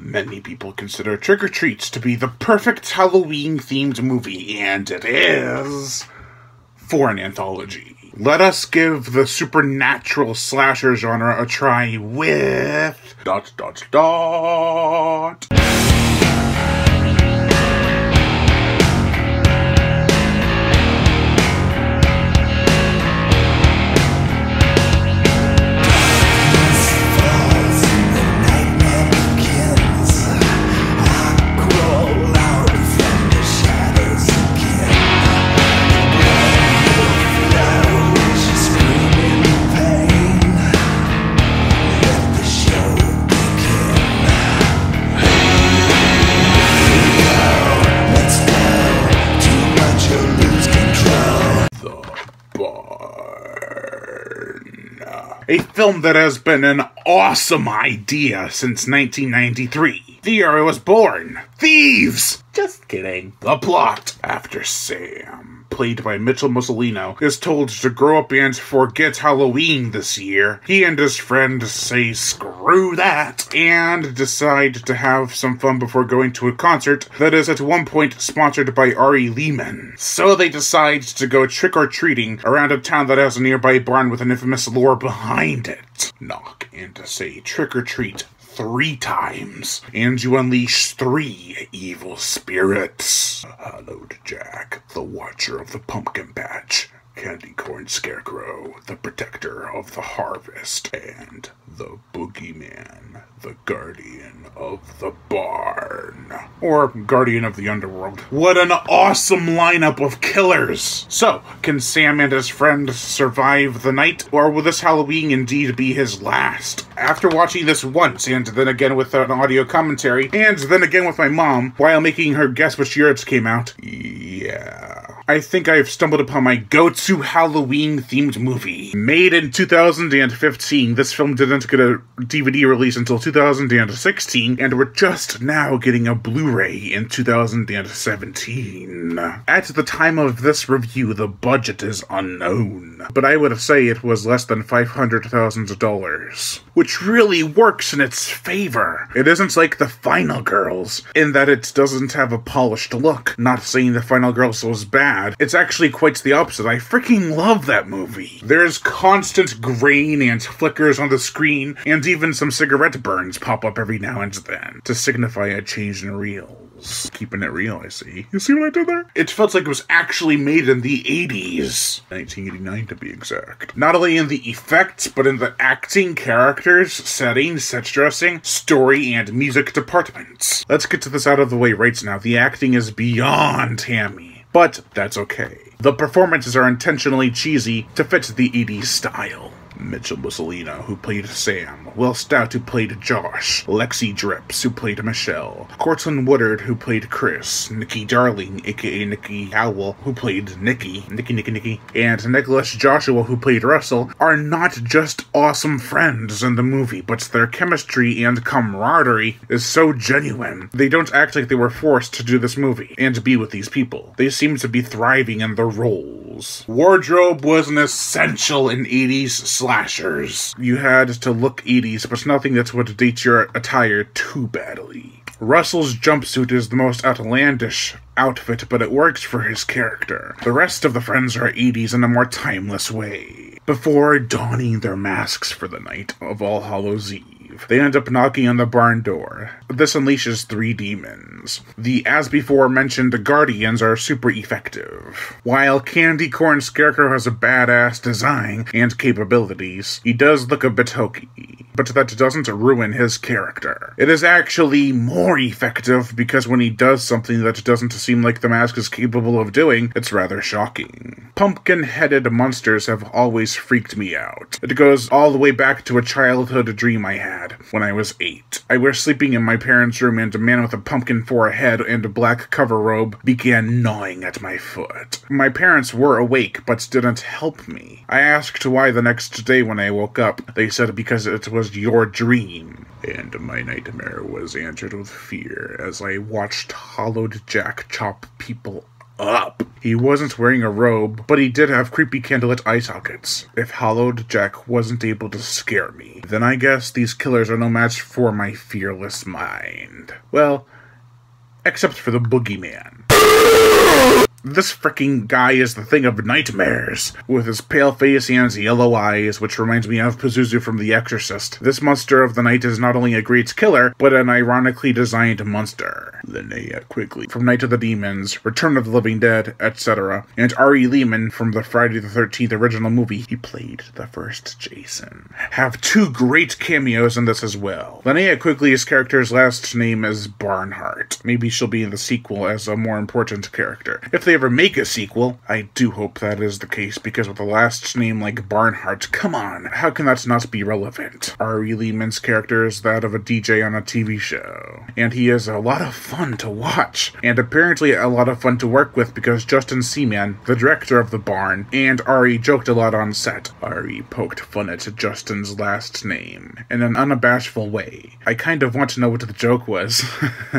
Many people consider Trick or Treat to be the perfect Halloween-themed movie, and it is for an anthology. Let us give the supernatural slasher genre a try with... ... A film that has been an awesome idea since 1993. The year I was born. Thieves! Just kidding. The plot. After Sam, played by Mitchell Mussolino, is told to grow up and forget Halloween this year, he and his friend say screw that, and decide to have some fun before going to a concert that is at one point sponsored by Ari Lehman. So they decide to go trick-or-treating around a town that has a nearby barn with an infamous lore behind it. Knock and say trick-or-treat 3 times, and you unleash 3 evil spirits. Hallowed Jack, the Watcher of the Pumpkin Patch, Candy Corn Scarecrow, the Protector of the Harvest, and the Boogeyman, the Guardian of the Barn. Or Guardian of the Underworld. What an awesome lineup of killers! So, can Sam and his friend survive the night, or will this Halloween indeed be his last? After watching this once, and then again with an audio commentary, and then again with my mom, while making her guess which year it came out, yeah, I think I've stumbled upon my go-to Halloween-themed movie. Made in 2015, this film didn't get a DVD release until 2016, and we're just now getting a Blu-ray in 2017. At the time of this review, the budget is unknown, but I would say it was less than $500,000, which really works in its favor. It isn't like The Final Girls, in that it doesn't have a polished look. Not saying The Final Girls was bad, it's actually quite the opposite. I freaking love that movie. There's constant grain and flickers on the screen, and even some cigarette burns pop up every now and then, to signify a change in reels. Keeping it real, I see. You see what I did there? It felt like it was actually made in the 80s. 1989 to be exact. Not only in the effects, but in the acting, characters, setting, set dressing, story, and music departments. Let's get to this out of the way right now. The acting is beyond hammy. But that's okay. The performances are intentionally cheesy to fit the 80s style. Mitchell Mussolino, who played Sam, Will Stout, who played Josh, Lexi Drips, who played Michelle, Cortland Woodard, who played Chris, Nikki Darling, aka Nikki Howell, who played Nikki, and Nicholas Joshua, who played Russell, are not just awesome friends in the movie, but their chemistry and camaraderie is so genuine. They don't act like they were forced to do this movie and be with these people. They seem to be thriving in their roles. Wardrobe was an essential in 80s slashers. You had to look 80s, but nothing that would date your attire too badly. Russell's jumpsuit is the most outlandish outfit, but it works for his character. The rest of the friends are 80s in a more timeless way. Before donning their masks for the night of All Hallows Eve, they end up knocking on the barn door. This unleashes 3 demons. The as-before-mentioned Guardians are super effective. While Candy Corn Scarecrow has a badass design and capabilities, he does look a bit hokey, but that doesn't ruin his character. It is actually more effective because when he does something that doesn't seem like the mask is capable of doing, it's rather shocking. Pumpkin-headed monsters have always freaked me out. It goes all the way back to a childhood dream I had when I was 8. I was sleeping in my parents' room and a man with a pumpkin for a head and a black cover robe began gnawing at my foot. My parents were awake but didn't help me. I asked why the next day when I woke up. They said because it was your dream. And my nightmare was answered with fear as I watched Hollowed Jack chop people up. He wasn't wearing a robe, but he did have creepy candlelit eye sockets. If Hollowed Jack wasn't able to scare me, then I guess these killers are no match for my fearless mind. Well, except for the boogeyman. This freaking guy is the thing of nightmares, with his pale face and yellow eyes, which reminds me of Pazuzu from The Exorcist. This monster of the night is not only a great killer, but an ironically designed monster. Linnea Quigley from Night of the Demons, Return of the Living Dead, etc., and Ari Lehman from the Friday the 13th original movie, he played the first Jason, have two great cameos in this as well. Linnea Quigley's character's last name is Barnhart. Maybe she'll be in the sequel as a more important character. If they ever make a sequel, I do hope that is the case, because with a last name like Barnhart, come on, how can that not be relevant? Ari Lehman's character is that of a DJ on a TV show, and he is a lot of fun to watch, and apparently a lot of fun to work with because Justin Seaman, the director of The Barn, and Ari joked a lot on set. Ari poked fun at Justin's last name in an unabashful way. I kind of want to know what the joke was.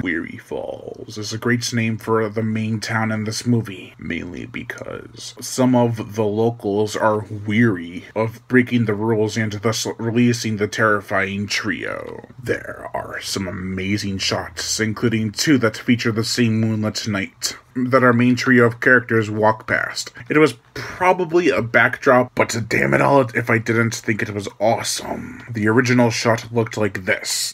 Weary Falls is a great name for the main town in this movie, mainly because some of the locals are weary of breaking the rules and thus releasing the terrifying trio. There are some amazing shots, including two that feature the same moonlit night that our main trio of characters walk past. It was probably a backdrop, but damn it all if I didn't think it was awesome. The original shot looked like this.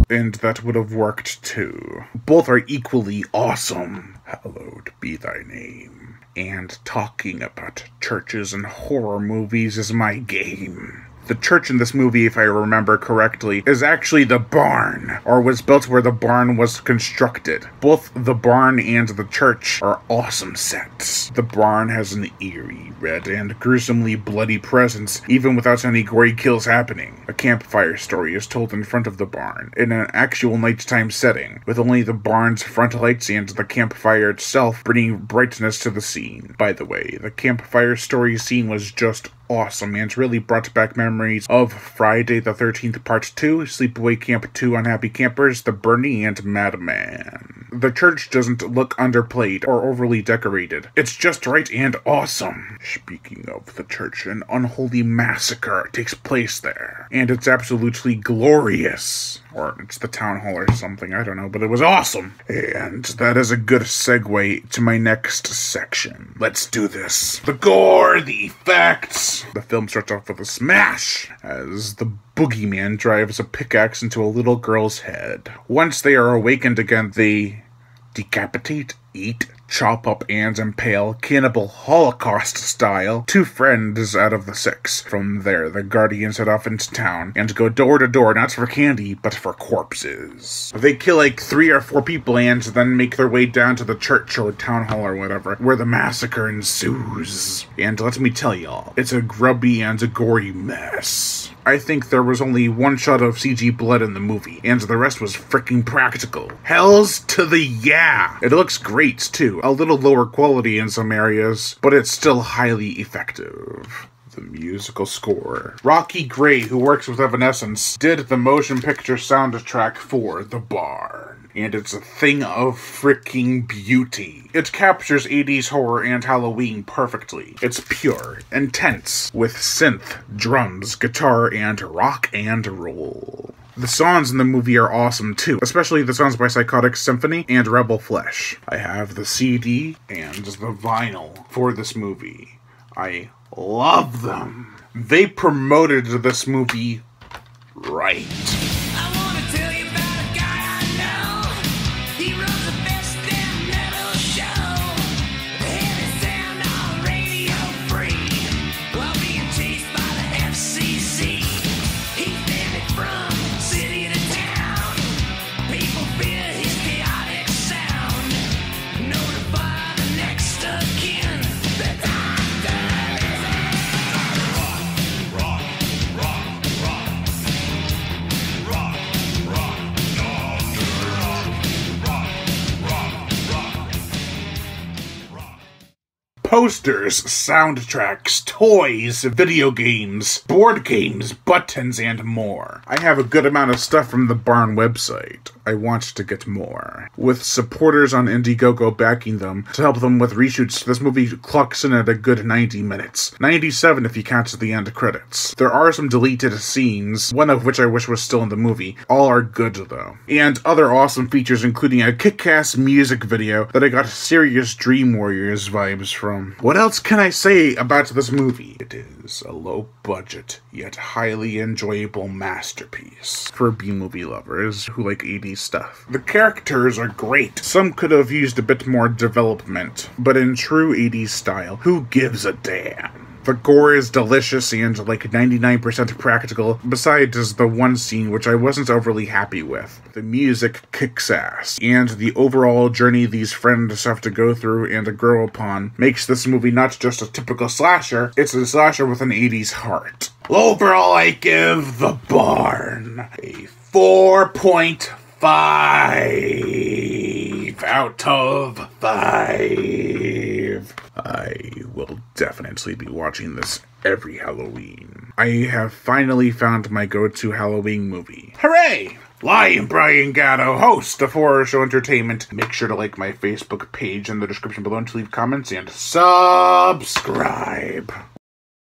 And that would have worked too. Both are equally awesome. Hallowed be thy name. And talking about churches and horror movies is my game. The church in this movie, if I remember correctly, is actually the barn, or was built where the barn was constructed. Both the barn and the church are awesome sets. The barn has an eerie, red, and gruesomely bloody presence, even without any gory kills happening. A campfire story is told in front of the barn, in an actual nighttime setting, with only the barn's front lights and the campfire itself bringing brightness to the scene. By the way, the campfire story scene was just awesome and really brought back memories of Friday the 13th Part 2, Sleepaway Camp 2 Unhappy Campers, The Bernie, and Madman. The church doesn't look underplayed or overly decorated. It's just right and awesome. Speaking of the church, an unholy massacre takes place there, and it's absolutely glorious. Or it's the town hall or something, I don't know, but it was awesome. And that is a good segue to my next section. Let's do this. The gore, the effects. The film starts off with a smash as the boogeyman drives a pickaxe into a little girl's head. Once they are awakened again, they decapitate, eat, chop up, and impale, cannibal Holocaust style, 2 friends out of the 6. From there, the Guardians head off into town and go door to door, not for candy, but for corpses. They kill like 3 or 4 people and then make their way down to the church or town hall or whatever, where the massacre ensues. And let me tell y'all, it's a grubby and a gory mess. I think there was only 1 shot of CG blood in the movie, and the rest was freaking practical. Hells to the yeah! It looks great, too. A little lower quality in some areas, but it's still highly effective. The musical score. Rocky Gray, who works with Evanescence, did the motion picture soundtrack for The Barn, and it's a thing of freaking beauty. It captures 80s horror and Halloween perfectly. It's pure, intense, with synth, drums, guitar, and rock and roll. The songs in the movie are awesome too, especially the songs by Psychotic Symphony and Rebel Flesh. I have the CD and the vinyl for this movie. I love them. They promoted this movie right. posters, soundtracks, toys, video games, board games, buttons, and more. I have a good amount of stuff from the Barn website. I want to get more. With supporters on Indiegogo backing them to help them with reshoots, this movie clocks in at a good 90 minutes. 97 if you count the end credits. There are some deleted scenes, one of which I wish was still in the movie. All are good though. And other awesome features including a kick-ass music video that I got serious Dream Warriors vibes from. What else can I say about this movie? It is a low-budget, yet highly enjoyable masterpiece for B-movie lovers who like 80s stuff. The characters are great. Some could have used a bit more development, but in true 80s style, who gives a damn? The gore is delicious and like 99% practical, besides the one scene which I wasn't overly happy with. The music kicks ass, and the overall journey these friends have to go through and grow upon makes this movie not just a typical slasher, it's a slasher with an 80s heart. Overall, I give The Barn a 4.5 out of 5. I will definitely be watching this every Halloween. I have finally found my go-to Halloween movie. Hooray! I am Brian Gatto, host of Horror Show Entertainment. Make sure to like my Facebook page in the description below and to leave comments and subscribe.